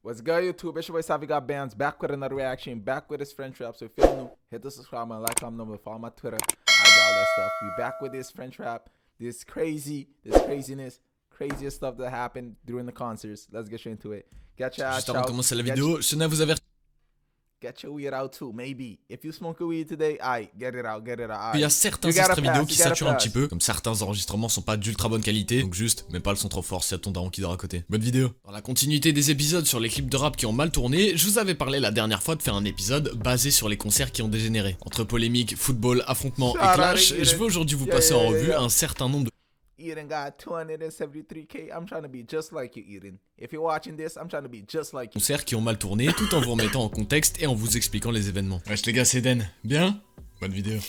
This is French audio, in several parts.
What's good, YouTube? It's your boy Savvy Got Bands, back with another reaction, back with this French rap. So if you're new, hit the subscribe button, like, comment, number, follow my Twitter. I got all that stuff. We back with this French rap, this craziness, craziest stuff that happened during the concerts. Let's get straight into it. Get your Juste avant de commencer la vidéo, je tenais à vous avertir. Get your weed out too, maybe. If you smoke a weed today, aye, get it out. Il y a certains extraits vidéo qui saturent un petit peu, comme certains enregistrements sont pas d'ultra bonne qualité, donc juste, mets pas le son trop fort s'il y a ton daron qui dort à côté. Bonne vidéo. Dans la continuité des épisodes sur les clips de rap qui ont mal tourné, je vous avais parlé la dernière fois de faire un épisode basé sur les concerts qui ont dégénéré. Entre polémiques, football, affrontements et clash, je vais aujourd'hui vous passer en revue un certain nombre de Eden got 273K. I'm trying to be just like you, Eden. If you're watching this, I'm trying to be just like you. Concerts qui ont mal tourné, tout en vous remettant en contexte et en vous expliquant les événements. Wesh les gars, c'est Eden. Bien? Bonne vidéo.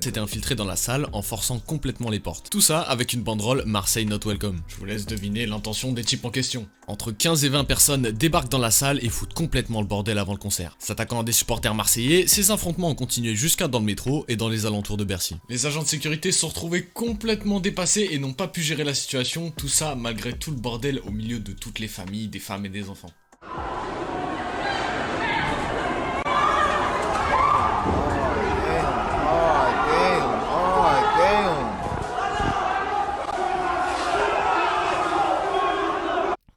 S'était infiltré dans la salle en forçant complètement les portes. Tout ça avec une banderole Marseille Not Welcome. Je vous laisse deviner l'intention des types en question. Entre 15 et 20 personnes débarquent dans la salle et foutent complètement le bordel avant le concert. S'attaquant à des supporters marseillais, ces affrontements ont continué jusqu'à dans le métro et dans les alentours de Bercy. Les agents de sécurité se sont retrouvés complètement dépassés et n'ont pas pu gérer la situation, tout ça malgré tout le bordel au milieu de toutes les familles, des femmes et des enfants.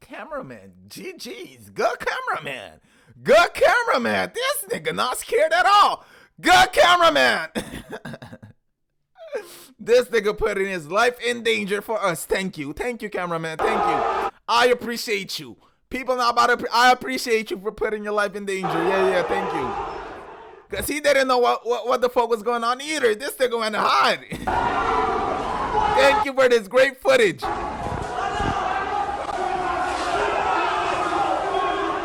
Cameraman, GG's, good cameraman. Good cameraman. This nigga not scared at all. Good cameraman. This nigga putting his life in danger for us. Thank you, cameraman. Thank you. I appreciate you. People not about to. I appreciate you for putting your life in danger. Yeah, thank you. Cause he didn't know what the fuck was going on either. This nigga went to hide. Thank you for this great footage.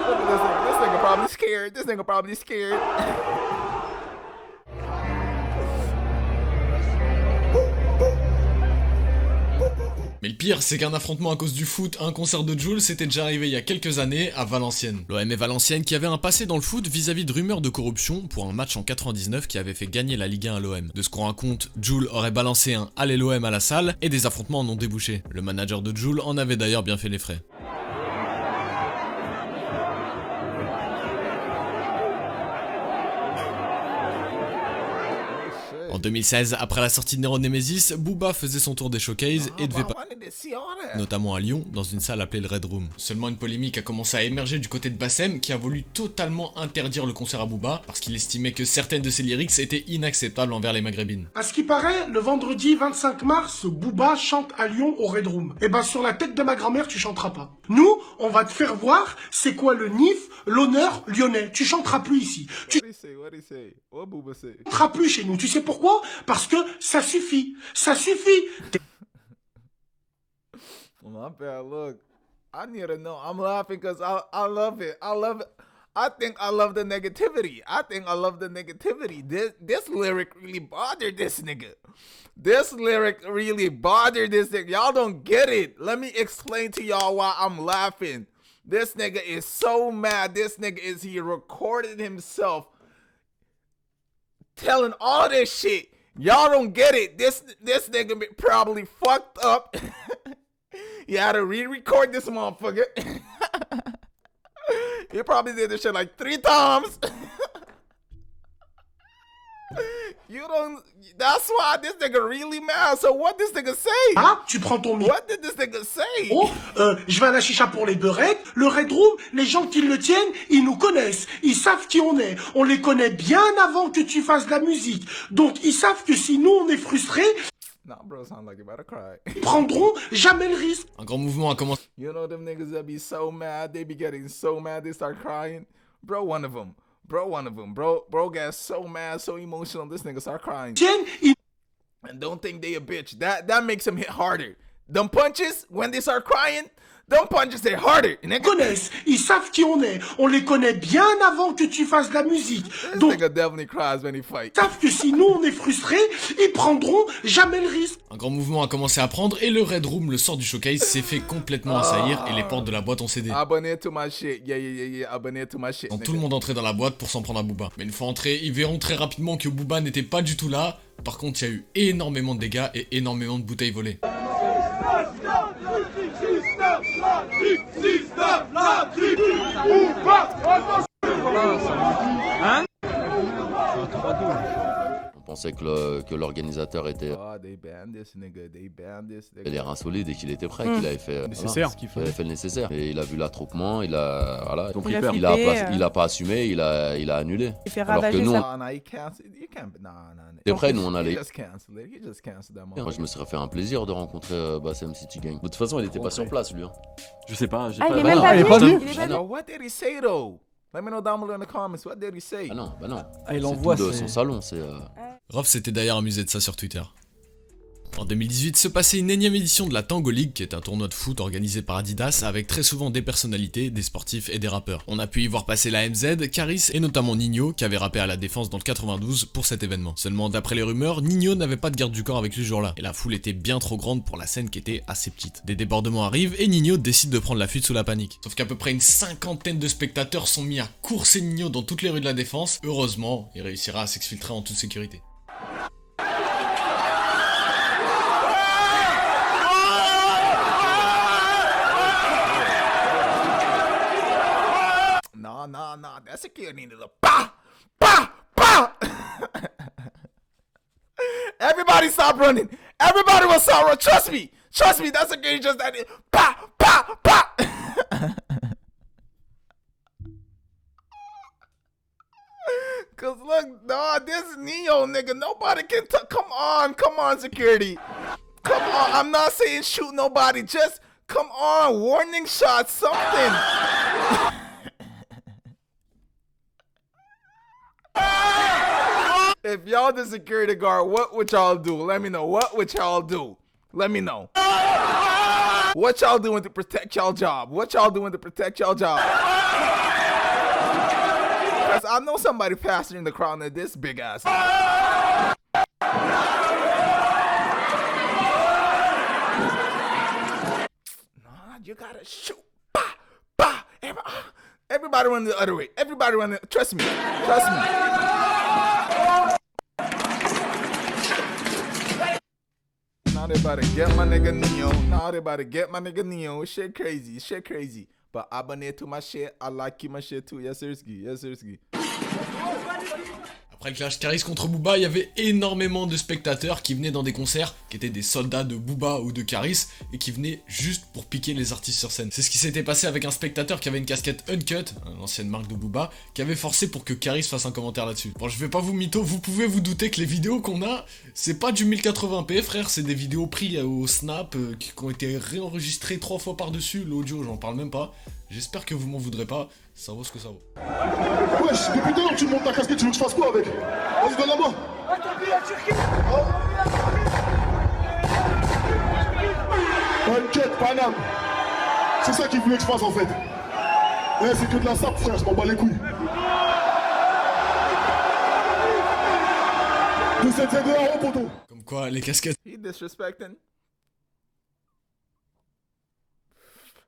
Look at this nigga. This nigga probably scared. This nigga probably scared. Mais le pire, c'est qu'un affrontement à cause du foot, un concert de Jul, c'était déjà arrivé il y a quelques années à Valenciennes. L'OM et Valenciennes qui avaient un passé dans le foot vis-à-vis de rumeurs de corruption pour un match en 99 qui avait fait gagner la Ligue 1 à l'OM. De ce qu'on raconte, Jul aurait balancé un « Allez l'OM » à la salle et des affrontements en ont débouché. Le manager de Jul en avait d'ailleurs bien fait les frais. En 2016, après la sortie de Nero Nemesis, Booba faisait son tour des showcases et devait pas, notamment à Lyon, dans une salle appelée le Red Room. Seulement une polémique a commencé à émerger du côté de Bassem qui a voulu totalement interdire le concert à Booba parce qu'il estimait que certaines de ses lyrics étaient inacceptables envers les maghrébines. À ce qui paraît, le vendredi 25 mars, Booba chante à Lyon au Red Room. Et ben sur la tête de ma grand-mère, tu chanteras pas. Nous, on va te faire voir c'est quoi le NIF, l'honneur lyonnais. Tu chanteras plus ici. Tu chanteras plus chez nous. Tu sais pourquoi? Parce que ça suffit. Ça suffit. My bad. Look, I need to know. I'm laughing because I love it. I love it. I think I love the negativity. This lyric really bothered this nigga. This lyric really bothered this nigga. Y'all don't get it. Let me explain to y'all why I'm laughing. This nigga is so mad. He recorded himself telling all this shit. Y'all don't get it. This nigga probably fucked up. You had to re-record this motherfucker. He probably did this shit like 3 times. That's why this nigga really mad. So what this nigga say? Ah, tu prends ton micro. What did this nigga say? Oh, je vais à la chicha pour les beurettes. Le Red Room, les gens qui le tiennent, ils nous connaissent. Ils savent qui on est. On les connaît bien avant que tu fasses de la musique. Donc, ils savent que si nous, on est frustrés, nah, bro, sound like you better cry. ils prendront jamais le risque. Un grand mouvement a commencé. You know them niggas that be so mad, they be getting so mad, they start crying. Bro, one of them. Bro got so mad, so emotional, this nigga start crying. Tiennent, ils... And don't think they a bitch. That makes him hit harder. Them punches, when they start crying, them punches, they're harder, Ils nigga. connaissent, ils savent qui on est. On les connaît bien avant que tu fasses de la musique. This Donc, nigga definitely cries when he fight. ils savent que si nous, on est frustrés, ils prendront jamais le risque. Un grand mouvement a commencé à prendre et le Red Room, le sort du showcase, s'est fait complètement assaillir et les portes de la boîte ont cédé. Abonné to my shit. Yeah. Abonné to my shit, Quand nigga. tout le monde entrait dans la boîte pour s'en prendre à Booba. Mais une fois entrés, ils verront très rapidement que Booba n'était pas du tout là. Par contre, il y a eu énormément de dégâts et énormément de bouteilles volées. On pensait que l'organisateur était Oh, they banned this nigga. They banned this nigga. les reins solides et qu'il était prêt, qu'il avait fait Nécessaire, voilà, ce qu'il qu'il avait fait le nécessaire. Et il a vu l'attroupement, il a voilà, compris Il a peur. flippé, il a pas assumé, il a annulé. Il fait Alors que ravager nous, sa... Nah, you canceled. You can't. Nah. t'es prêt, nous on He allait. just canceled it. He just canceled that Moi je me serais fait un plaisir de rencontrer Bassem City Gang. De toute façon il était pas sur place lui. Hein. Je sais pas, j'ai Ah, pas... il est Bah même non, pas il est venu. pas venu. Il est pas Ah venu. Yo, what did he say though? Let me know down below in the comments. What did he say? Bah non. Ah, il C'est envoie tout de ses- son salon, c'est Rof s'était d'ailleurs amusé de ça sur Twitter. En 2018 se passait une énième édition de la Tango League, qui est un tournoi de foot organisé par Adidas avec très souvent des personnalités, des sportifs et des rappeurs. On a pu y voir passer la MZ, Caris et notamment Nino qui avait rappé à la Défense dans le 92 pour cet événement. Seulement d'après les rumeurs, Nino n'avait pas de garde du corps avec lui ce jour-là et la foule était bien trop grande pour la scène qui était assez petite. Des débordements arrivent et Nino décide de prendre la fuite sous la panique. Sauf qu'à peu près une cinquantaine de spectateurs sont mis à courser Nino dans toutes les rues de la Défense. Heureusement, il réussira à s'exfiltrer en toute sécurité. Nah. That security needed a bah. Everybody stop running. Everybody will stop running. Trust me. That security just that. Bah. Cause look, dawg, this is Neo, nigga. Nobody can come on, security. Come on. I'm not saying shoot nobody. Just come on, warning shot, something. If y'all the security guard, what would y'all do? Let me know. What would y'all do? Let me know. What y'all doing to protect y'all job? What y'all doing to protect y'all job? Cause I know somebody faster in the crowd than this big ass. Nah, you gotta shoot. Bah. Everybody run the other way. Everybody run. Trust me. Now they about to get my nigga Neo. Shit crazy. But abonné to my shit. I like my shit too. Yes, sirski. Après le clash Caris contre Booba, il y avait énormément de spectateurs qui venaient dans des concerts, qui étaient des soldats de Booba ou de Caris, et qui venaient juste pour piquer les artistes sur scène. C'est ce qui s'était passé avec un spectateur qui avait une casquette Uncut, l'ancienne marque de Booba, qui avait forcé pour que Caris fasse un commentaire là-dessus. Bon, je vais pas vous mytho, vous pouvez vous douter que les vidéos qu'on a, c'est pas du 1080p frère, c'est des vidéos prises au Snap, qui ont été réenregistrées 3 fois par-dessus, l'audio j'en parle même pas. J'espère que vous m'en voudrez pas, ça vaut ce que ça vaut. Wesh, depuis tout à l'heure tu montes ta casquette, tu veux que je fasse quoi avec? Vas-y, donne la main. T'inquiète, Paname. C'est ça qu'il voulait que je fasse en fait. Eh, c'est que de la sape, frère, je m'en bats les couilles. De cette ZDR au poteau. Comme quoi, les casquettes. He disrespecting.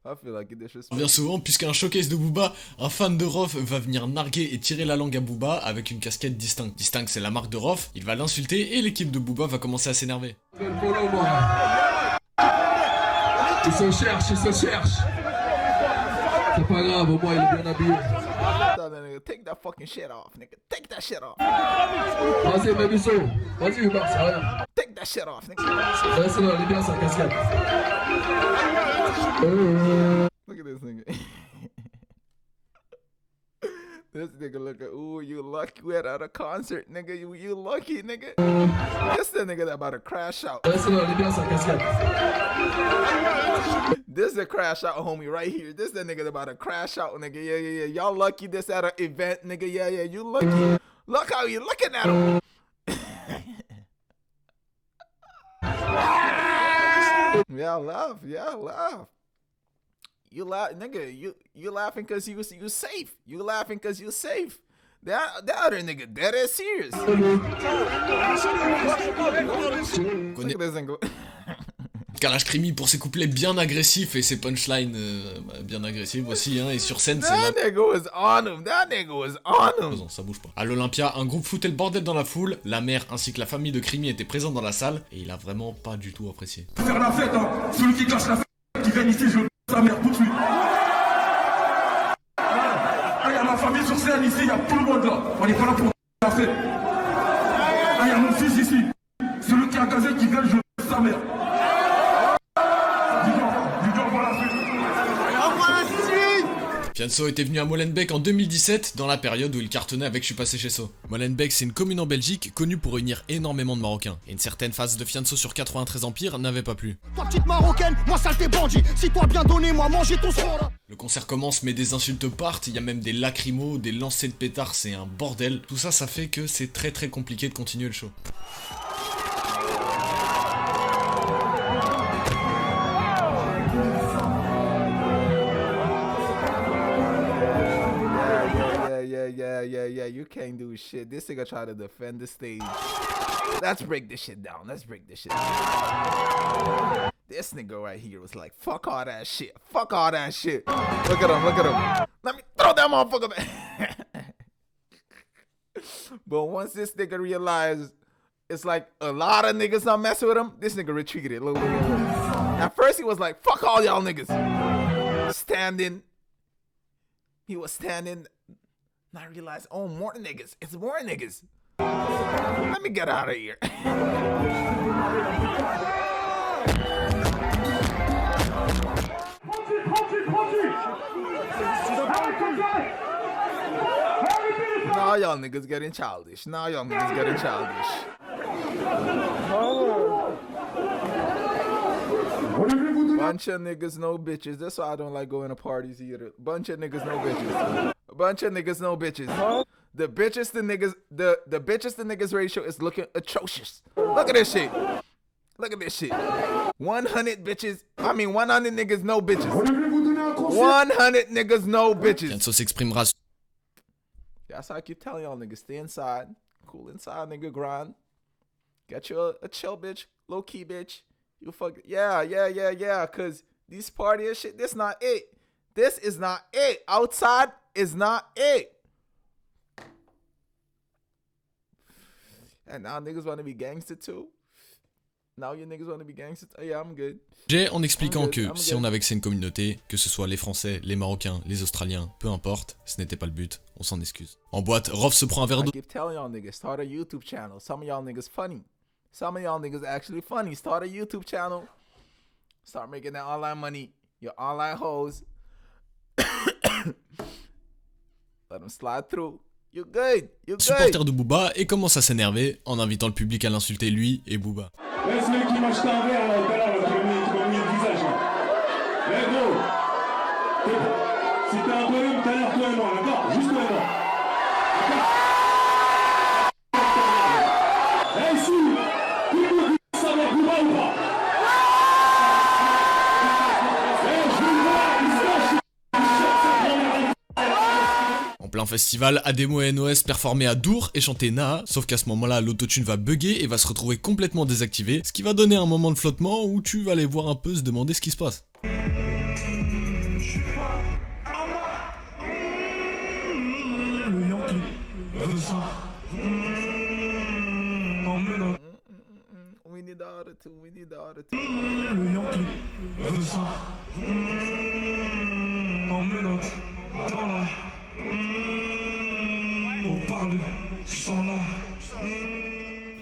I feel like he On disrespecting. revient souvent puisqu'un showcase de Booba, un fan de Rof va venir narguer et tirer la langue à Booba avec une casquette Distinct. Distinct c'est la marque de Rof, il va l'insulter et l'équipe de Booba va commencer à s'énerver. Il se cherche. C'est pas grave, au moins il est bien habillé. Tell that nigga, take that fucking shit off, nigga. Take that shit off. Vas-y, Babyso. Vas-y, Hubert, c'est rien. Take that shit off, nigga. Laisse-le, il est bien sa casquette. Look at this nigga. This nigga look at, ooh, you lucky we at a concert, nigga. You lucky, nigga. This the nigga that about to crash out. Laisse-le, il est bien sa casquette. This the crash out, homie, right here. This the nigga that about to crash out, nigga. Yeah. Y'all lucky this at an event, nigga. Yeah, you lucky. Look how you looking at him. Yeah, laugh. Yeah, laugh. You laugh, nigga. You laughing because you safe. You laughing because you safe. The other nigga dead ass serious. Look at this nigga. Kalash Krimi pour ses couplets bien agressifs et ses punchlines bien agressives aussi, hein, et sur scène c'est That nigga was on him. That nigga was on him. non, ça bouge pas. À l'Olympia, un groupe foutait le bordel dans la foule, la mère ainsi que la famille de Krimi étaient présents dans la salle, et il a vraiment pas du tout apprécié. Faire la fête, hein. Celui qui cache la fête, qui vient ici, je sa mère tout de suite. Ah, y'a ma famille sur scène ici, y'a tout le monde là. On est pas là pour la fête. Ah, y'a mon fils ici. Celui qui a casé, qui vient, je sa mère. Fianso était venu à Molenbeek en 2017, dans la période où il cartonnait avec Je suis passé chez So. Molenbeek, c'est une commune en Belgique connue pour réunir énormément de Marocains. Et une certaine phase de Fianso sur 93 Empire n'avait pas plu. Toi petite marocaine, moi saleté bandit. Si toi bien donné, moi manger ton sang là. Le concert commence mais des insultes partent, il y a même des lacrymos, des lancers de pétards, c'est un bordel. Tout ça, ça fait que c'est très compliqué de continuer le show. Yeah, you can't do shit. This nigga try to defend the stage. Let's break this shit down. Let's break this shit down. This nigga right here was like, fuck all that shit. Fuck all that shit. Look at him, look at him. Let me throw that motherfucker back. But once this nigga realized it's like a lot of niggas not messing with him, this nigga retreated. Look. At first he was like, fuck all y'all niggas. Standing. He was standing. And I realized, oh, more niggas. It's more niggas. Let me get out of here. Now y'all niggas getting childish. Now y'all niggas getting childish. Bunch of niggas, no bitches. That's why I don't like going to parties either. Bunch of niggas, no bitches. A bunch of niggas, no bitches. The bitches to niggas, the bitches to niggas ratio is looking atrocious. Look at this shit. Look at this shit. 100 bitches. I mean 100 niggas, no bitches. 100 niggas, no bitches. Fianso s'exprimera. That's how I keep telling y'all niggas, stay inside. Cool inside, nigga, grind. Get you a chill bitch, low key bitch. You fuck, yeah, cause these party and shit, this not it. This is not it. Outside is not it. And now niggas wanna be gangster too. Now you niggas wanna be gangster too. Yeah, I'm good. J'ai en expliquant que si on avait vexé une communauté, que ce soit les Français, les Marocains, les Australiens, peu importe, ce n'était pas le but, on s'en excuse. En boîte, Rof se prend un verre d'eau. I keep telling y'all niggas, start a YouTube channel. Some of y'all niggas funny. Some of y'all niggas actually funny. Start a YouTube channel. Start making that online money. Your online hoes. Let them slide through. You good. You good. Supporter de Booba et commence à s'énerver en invitant le public à l'insulter lui et Booba. Ouais, celui qui m'a jeté un verre tout à l'heure, qui m'a mis le visage. Mais gros, c'était un bonhomme tout à l'heure, toi et moi, d'accord? Juste toi et moi. Hey, si, tout le monde dit ça avec Booba ou pas? En plein festival, Ademo et NOS performaient à Dour et chantaient Naa, sauf qu'à ce moment-là, l'autotune va bugger et va se retrouver complètement désactivé, ce qui va donner un moment de flottement où tu vas aller voir un peu se demander ce qui se passe. We need the auto-tune. We need the auto-tune.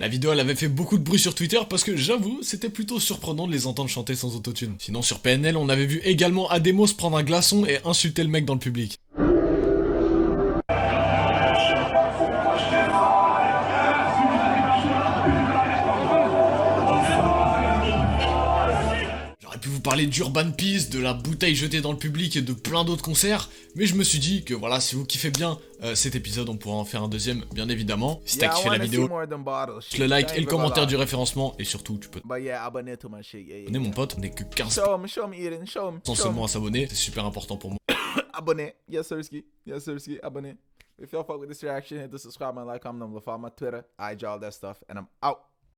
La vidéo elle avait fait beaucoup de bruit sur Twitter parce que j'avoue c'était plutôt surprenant de les entendre chanter sans autotune. Sinon sur PNL on avait vu également Ademo se prendre un glaçon et insulter le mec dans le public. J'aurais pu vous parler d'Urban Peace, de la bouteille jetée dans le public et de plein d'autres concerts. Mais je me suis dit que voilà, si vous kiffez bien cet épisode, on pourra en faire un deuxième, bien évidemment. Si t'as kiffé la vidéo, le like et le commentaire du référencement. Et surtout, tu peux abonner mon pote, on est que 15 sans seulement à s'abonner, c'est super important pour moi. Abonner, yes sirski, abonner. If y'all fuck with this reaction, hit the subscribe and like, comment, follow my Twitter, IG, all that stuff, and I'm out.